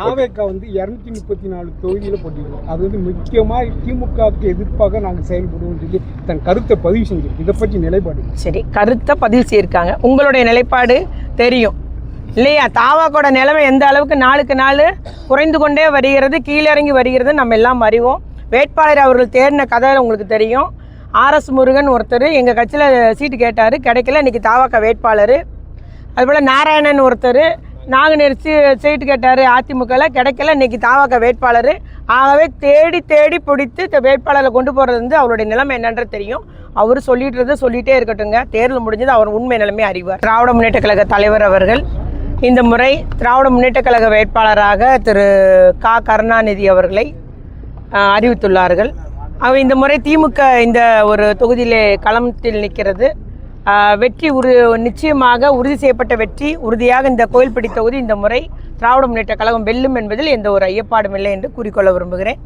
தாவேக்கா 234 தொகுதியில் போட்டிருக்கோம். அது முக்கியமாக திமுகவுக்கு எதிர்ப்பாக நாங்கள் செயல்படுவோம் சொல்லி தன் கருத்தை பதிவு செஞ்சோம். இதை பற்றி நிலைப்பாடு சரி, கருத்தை பதிவு செய்யிருக்காங்க. உங்களுடைய நிலைப்பாடு தெரியும் இல்லையா? தாவாக்கோட நிலைமை எந்த அளவுக்கு நாளுக்கு நாள் குறைந்து கொண்டே வருகிறது, கீழிறங்கி வருகிறது நம்ம எல்லாம் அறிவோம். வேட்பாளர் அவர்கள் தேடின கதை உங்களுக்கு தெரியும். ஆர்எஸ் முருகன் ஒருத்தர் எங்கள் கட்சியில் சீட்டு கேட்டார், கிடைக்கல. இன்றைக்கி தாவாக்கா வேட்பாளர். அதுபோல் நாராயணன் ஒருத்தர் நாங்கள் சீட்டு கேட்டார், அதிமுகவில் கிடைக்கல. இன்றைக்கி தாவாக்கா வேட்பாளர். ஆகவே தேடி தேடி பிடித்து வேட்பாளரை கொண்டு போகிறது அவருடைய நிலைமை என்னன்றது தெரியும். அவர் சொல்லிகிட்டே இருக்கட்டுங்க. தேர்தல் முடிஞ்சது அவர் உண்மை நிலைமை அறிவார். திராவிட முன்னேற்ற கழக தலைவர் அவர்கள் இந்த முறை திராவிட முன்னேற்ற கழக வேட்பாளராக திரு க கருணாநிதி அவர்களை அறிவித்துள்ளார்கள். இந்த முறை திமுக இந்த ஒரு தொகுதியிலே களத்தில் நிற்கிறது. வெற்றி நிச்சயமாக உறுதி செய்யப்பட்ட வெற்றி உறுதியாக இந்த கோயில்பட்டி தொகுதி இந்த முறை திராவிட முன்னேற்ற கழகம் வெல்லும் என்பதில் எந்த ஒரு ஐயப்பாடும் இல்லை என்று கூறிக்கொள்ள விரும்புகிறேன்.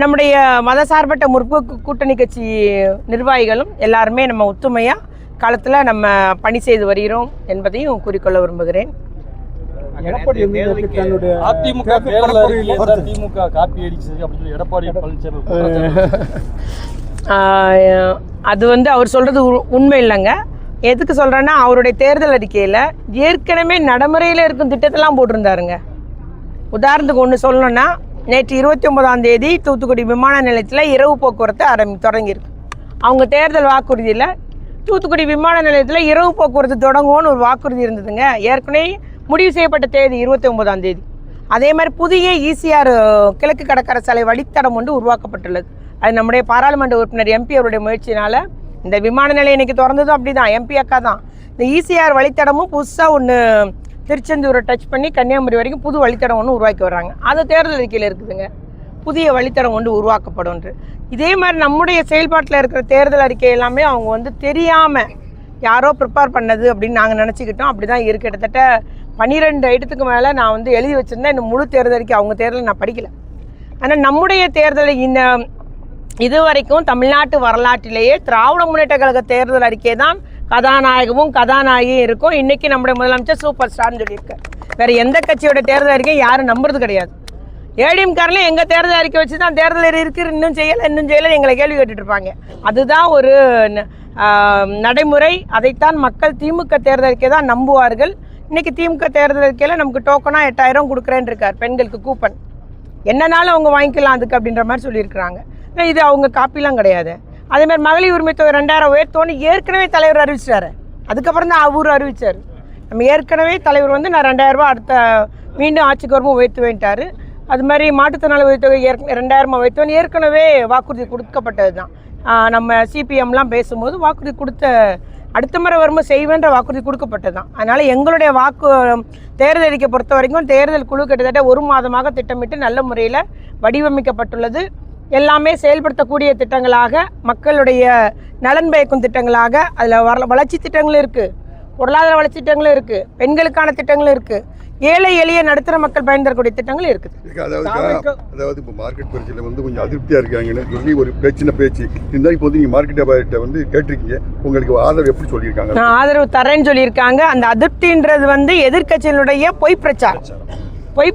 நம்முடைய மதசார்பற்ற முற்போக்கு கூட்டணி கட்சி நிர்வாகிகளும் எல்லாருமே நம்ம ஒத்துமையாக களத்தில் நம்ம பணி செய்து வருகிறோம் என்பதையும் கூறிக்கொள்ள விரும்புகிறேன். அது அவர் சொல்றது உண்மை இல்லைங்க. எதுக்கு சொல்றேன்னா, அவருடைய தேர்தல் அறிக்கையில் ஏற்கனவே நடைமுறையில் இருக்கும் திட்டத்தெல்லாம் போட்டிருந்தாருங்க. உதாரணத்துக்கு ஒன்று சொல்லணும்னா, நேற்று 29ஆம் தேதி தூத்துக்குடி விமான நிலையத்தில் இரவு போக்குவரத்து தொடங்கியிருக்கு. அவங்க தேர்தல் வாக்குறுதியில் தூத்துக்குடி விமான நிலையத்தில் இரவு போக்குவரத்து தொடங்குவோன்னு ஒரு வாக்குறுதி இருந்ததுங்க. ஏற்கனவே முடிவு செய்யப்பட்ட தேதி 29ஆம் தேதி. அதே மாதிரி புதிய ஈசிஆர் கிழக்கு கடற்கரை சாலை வழித்தடம் ஒன்று உருவாக்கப்பட்டுள்ளது. அது நம்முடைய பாராளுமன்ற உறுப்பினர் எம்பி அவருடைய முயற்சினால் இந்த விமான நிலையம் இன்றைக்கி திறந்ததும் அப்படி தான், எம்பி அக்கா தான். இந்த ஈசிஆர் வழித்தடமும் புதுசாக ஒன்று திருச்செந்தூரை டச் பண்ணி கன்னியாகுமரி வரைக்கும் புது வழித்தடம் ஒன்று உருவாக்கி வர்றாங்க. அது தேர்தல் அறிக்கையில் இருக்குதுங்க, புதிய வழித்தடம் ஒன்று உருவாக்கப்படும். இதே மாதிரி நம்முடைய செயல்பாட்டில் இருக்கிற தேர்தல் அறிக்கை எல்லாமே அவங்க தெரியாமல் யாரோ ப்ரிப்பேர் பண்ணது அப்படின்னு நாங்கள் நினச்சிக்கிட்டோம். அப்படி தான் இருக்குது. கிட்டத்தட்ட 12 ஐட்டத்துக்கு மேலே நான் எழுதி வச்சுருந்தேன். இந்த முழு தேர்தல் அறிக்கை அவங்க தேர்தலை நான் படிக்கலை. ஆனால் நம்முடைய தேர்தலை இதுவரைக்கும் தமிழ்நாட்டு வரலாற்றிலேயே திராவிட முன்னேற்ற கழக தேர்தல் அறிக்கை தான் கதாநாயகமும் கதாநாயகியும் இருக்கும். இன்றைக்கி நம்முடைய முதலமைச்சர் சூப்பர் ஸ்டார்னு சொல்லியிருக்காரு. வேறு எந்த கட்சியோட தேர்தல் அறிக்கை யாரும் நம்புறது கிடையாது. ஏடிஎம்காரில் எங்கள் தேர்தல் அறிக்கை வச்சு தான் தேர்தல் இருக்குது, இன்னும் செய்யலை எங்களை கேள்வி கேட்டுட்டு இருப்பாங்க. அதுதான் ஒரு நடைமுறை. அதைத்தான் மக்கள் திமுக தேர்தல் அறிக்கை தான் நம்புவார்கள். இன்றைக்கி திமுக தேர்தல் அறிக்கையில் நமக்கு டோக்கனாக 8000 கொடுக்குறேன்னு இருக்கார், பெண்களுக்கு கூப்பன். என்னன்னாலும் அவங்க வாங்கிக்கலாம் அதுக்கு அப்படின்ற மாதிரி சொல்லியிருக்கிறாங்க. இது அவங்க காப்பிலாம் கிடையாது. அதேமாதிரி மகளிர் உரிமை தொகை 2000 உயர்த்தோன்னு ஏற்கனவே தலைவர் அறிவிச்சிட்டாரு. அதுக்கப்புறம் தான் அவர் அறிவித்தார். நம்ம ஏற்கனவே தலைவர் நான் 2000 ரூபா அடுத்த மீண்டும் ஆட்சிக்கு வரும்போது உயர்த்துவேன்ட்டார். அது மாதிரி மாற்றுத்திறனாளி உதவித்தொகை 2000 உயர்த்தோன்னு ஏற்கனவே வாக்குறுதி கொடுக்கப்பட்டது தான். நம்ம சிபிஎம்லாம் பேசும்போது வாக்குறுதி கொடுத்த அடுத்த முறை வரும்போது செய்வேன்ற வாக்குறுதி கொடுக்கப்பட்டது தான். அதனால் எங்களுடைய தேர்தல் அறிக்கை பொறுத்த வரைக்கும் தேர்தல் குழு கிட்டத்தட்ட 1 மாதமாக திட்டமிட்டு நல்ல முறையில் வடிவமைக்கப்பட்டுள்ளது. எல்லாமே செயல்படுத்தக்கூடிய திட்டங்களாக, மக்களுடைய நலன் பயக்கும் திட்டங்களாக, அதில் வளர்ச்சி திட்டங்களும் இருக்குது, பொருளாதார வளர்ச்சி திட்டங்களும் இருக்குது, பெண்களுக்கான திட்டங்களும் இருக்குது, ஏழை எளிய நடுத்தர மக்கள் பயன்பெறக்கூடிய திட்டங்களும் இருக்குது. அதாவது இப்போ மார்க்கெட் பரிசையில் கொஞ்சம் அதிருப்தியாக இருக்காங்கன்னு சொல்லி ஒரு பேச்சு இருந்தால் இப்போ நீங்கள் மார்க்கெட்டை கேட்டிருக்கீங்க. உங்களுக்கு ஆதரவு எப்படி சொல்லியிருக்காங்க? நான் ஆதரவு தரேன்னு சொல்லியிருக்காங்க. அந்த அதிருப்தின்றது எதிர்கட்சியினுடைய பொய்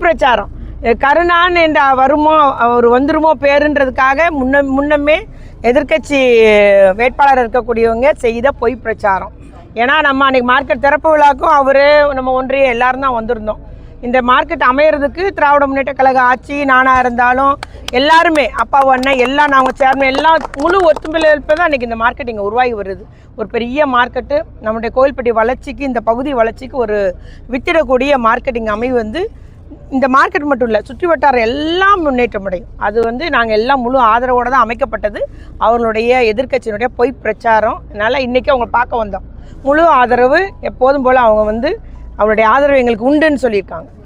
பிரச்சாரம். கருணான் என்ற அவர் வந்துருமோ பேருன்றதுக்காக முன்னமே எதிர்கட்சி வேட்பாளர் இருக்கக்கூடியவங்க செய்த பொய் பிரச்சாரம். ஏன்னா நம்ம அன்றைக்கி மார்க்கெட் திறப்பு விழாக்கும் நம்ம ஒன்றிய எல்லாரும் தான் வந்திருந்தோம். இந்த மார்க்கெட் அமையிறதுக்கு திராவிட முன்னேற்ற கழக ஆட்சி, நானாக இருந்தாலும் எல்லாருமே, அப்பா அண்ணன் எல்லாம், நாங்கள் சேர்மன் எல்லாம் முழு ஒத்துழைப்பு தான் இன்றைக்கி இந்த மார்க்கெட் இங்கே உருவாகி வருது. ஒரு பெரிய மார்க்கெட்டு நம்முடைய கோயில்பட்டி வளர்ச்சிக்கு, இந்த பகுதி வளர்ச்சிக்கு ஒரு வித்திடக்கூடிய மார்க்கெட்டிங் அமைவு இந்த மார்க்கெட் மட்டும் இல்லை, சுற்றி வட்டாரம் எல்லாம் முன்னேற்றம் அடையும். அது நாங்கள் எல்லாம் முழு ஆதரவோடு தான் அமைக்கப்பட்டது. அவர்களுடைய எதிர்கட்சியினுடைய பொய் பிரச்சாரம். அதனால் இன்றைக்கி அவங்க பார்க்க வந்தோம். முழு ஆதரவு எப்போதும் போல் அவங்க அவருடைய ஆதரவு எங்களுக்கு உண்டுன்னு சொல்லியிருக்காங்க.